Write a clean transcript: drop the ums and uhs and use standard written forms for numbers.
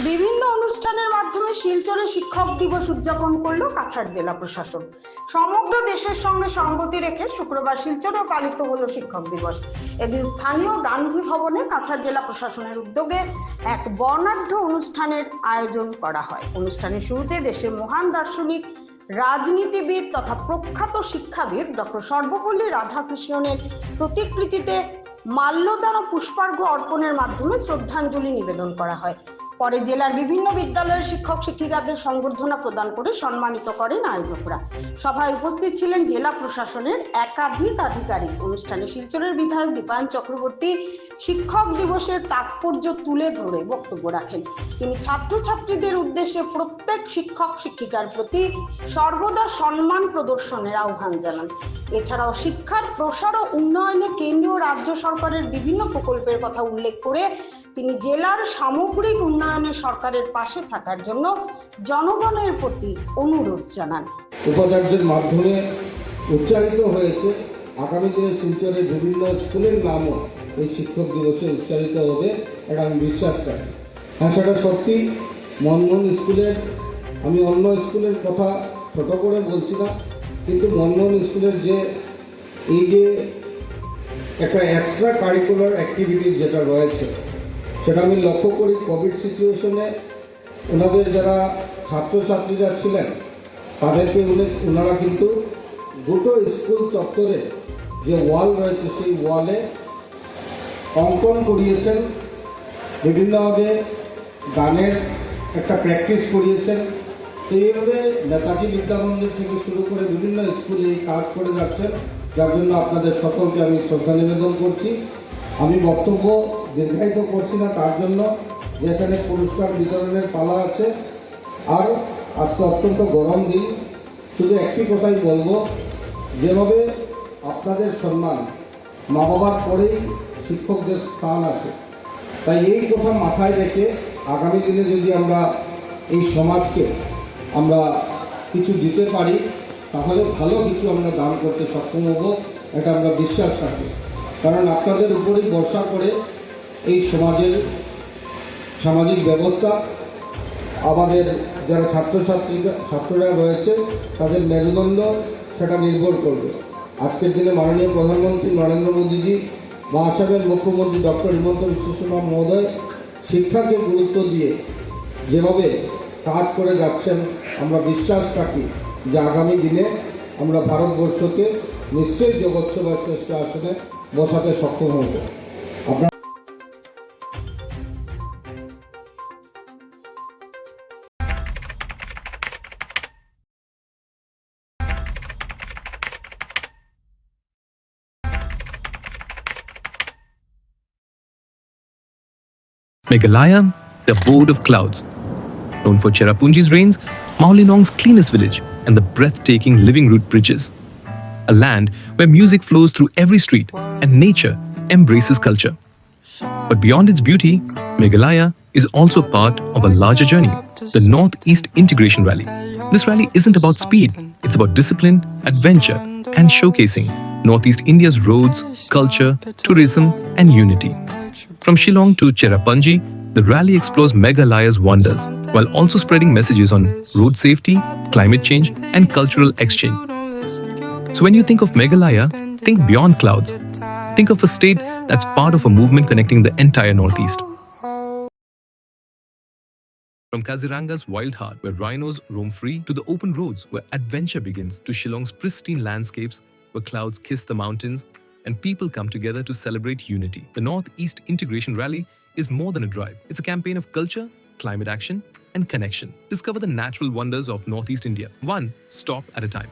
বিভিন্ন অনুষ্ঠানের মাধ্যমে শিলচরে শিক্ষক দিবস উদযাপন করল কাছাড় জেলা প্রশাসন। সমগ্র দেশের সঙ্গে সঙ্গতি রেখে শুক্রবার শিলচরেও পালিত হলো শিক্ষক দিবস। এদিন স্থানীয় গান্ধী ভবনে কাছাড় জেলা প্রশাসনের উদ্যোগে এক বর্ণাঢ্য অনুষ্ঠানের আয়োজন করা হয়। অনুষ্ঠানের শুরুতে দেশের মহান দার্শনিক, রাজনীতিবিদ তথা প্রখ্যাত শিক্ষাবিদ ডক্টর সর্বপল্লী রাধাকৃষ্ণনের প্রতিকৃতিতে মাল্যদান ও পুষ্পার্ঘ্য অর্পণের মাধ্যমে শ্রদ্ধাঞ্জলি নিবেদন করা হয়। পরে জেলার বিভিন্ন বিদ্যালয়ের শিক্ষক শিক্ষিকাদের সংবর্ধনা প্রদান করে সম্মানিত করেন আয়োজকরা। সভায় উপস্থিত ছিলেন জেলা প্রশাসনের একাধিক আধিকারিক। অনুষ্ঠানে শিলচরের বিধায়ক দীপায়ন চক্রবর্তী শিক্ষক দিবসের তাৎপর্য তুলে ধরে বক্তব্য রাখেন। তিনি ছাত্রছাত্রীদের উদ্দেশ্যে প্রত্যেক শিক্ষক শিক্ষিকার প্রতি সর্বদা সম্মান প্রদর্শনের আহ্বান জানান। এছাড়াও শিক্ষার প্রসার ও উন্নয়নে কেন্দ্রীয় রাজ্য সরকারের বিভিন্ন প্রকল্পের কথা উল্লেখ করে তিনি জেলার সামগ্রিক উন্নয়নে সরকারের পাশে থাকার জন্য জনগণের প্রতি অনুরোধ জানান। উপাচার্যের মাধ্যমে উচ্চারিত হয়েছে আগামী দিনে শিলচরের বিভিন্ন স্কুলের নামও এই শিক্ষক দিবসে উচ্চারিত হবে, এটা আমি বিশ্বাস করি। হ্যাঁ, সেটা সত্যি। মনমোহন স্কুলের, আমি অন্য স্কুলের কথা ছোট করে বলছি না, কিন্তু মনমোহন স্কুলের যে এই যে একটা এক্সট্রা কারিকুলার অ্যাক্টিভিটিস যেটা রয়েছে, সেটা আমি লক্ষ্য করি কোভিড সিচুয়েশনে ওনাদের যারা ছাত্রছাত্রীরা ছিলেন তাদেরকে ওনারা কিন্তু দুটো স্কুল চত্বরে যে ওয়াল রয়েছে সেই ওয়ালে অঙ্কন করিয়েছেন, বিভিন্নভাবে গানের একটা প্র্যাকটিস করিয়েছেন। সেইভাবে নেতাজি বিদ্যামন্দির থেকে শুরু করে বিভিন্ন স্কুলে এই কাজ করে যাচ্ছেন, যার জন্য আপনাদের সকলকে আমি শ্রদ্ধা নিবেদন করছি। আমি বক্তব্য দীর্ঘায়িত করছি না, তার জন্য যেখানে পুরস্কার বিতরণের পালা আছে। আর আজকে অত্যন্ত গরম দিন, শুধু একটি কথাই বলবো, যেভাবে আপনাদের সম্মান মা বাবার পরেই শিক্ষকদের স্থান আছে, তাই এই কথা মাথায় রেখে আগামী দিনে যদি আমরা এই সমাজকে আমরা কিছু দিতে পারি, তাহলে ভালো কিছু আমরা দান করতে সক্ষম হব, এটা আমরা বিশ্বাস রাখি। কারণ আপনাদের উপরেই ভরসা করে এই সমাজের সামাজিক ব্যবস্থা, আমাদের যারা ছাত্ররা রয়েছে তাদের মেরুদণ্ড সেটা নির্ভর করবে। আজকের দিনে মাননীয় প্রধানমন্ত্রী নরেন্দ্র মোদীজি, মহাসাবের মুখ্যমন্ত্রী ডক্টর হিমন্ত বিশ্ব শর্মা মহোদয় শিক্ষাকে গুরুত্ব দিয়ে যেভাবে কাজ করে যাচ্ছেন, আমরা বিশ্বাস রাখি যে আগামী দিনে আমরা ভারতবর্ষকে নিশ্চয়ই জগৎসভার শ্রেষ্ঠ আসনে বসাতে সক্ষম হব। আপনার Meghalaya, the abode of clouds. Known for Cherrapunji's rains, Mahulinong's cleanest village, and the breathtaking living root bridges. A land where music flows through every street and nature embraces culture. But beyond its beauty, Meghalaya is also part of a larger journey, the Northeast Integration Rally. This rally isn't about speed, it's about discipline, adventure, and showcasing Northeast India's roads, culture, tourism, and unity. From Shillong to Cherrapunji, the rally explores Meghalaya's wonders, while also spreading messages on road safety, climate change, and cultural exchange. So when you think of Meghalaya, think beyond clouds. Think of a state that's part of a movement connecting the entire Northeast. From Kaziranga's wild heart, where rhinos roam free, to the open roads where adventure begins, to Shillong's pristine landscapes where clouds kiss the mountains and people come together to celebrate unity. The Northeast Integration Rally is more than a drive. It's a campaign of culture, climate action, and connection. Discover the natural wonders of Northeast India, one stop at a time.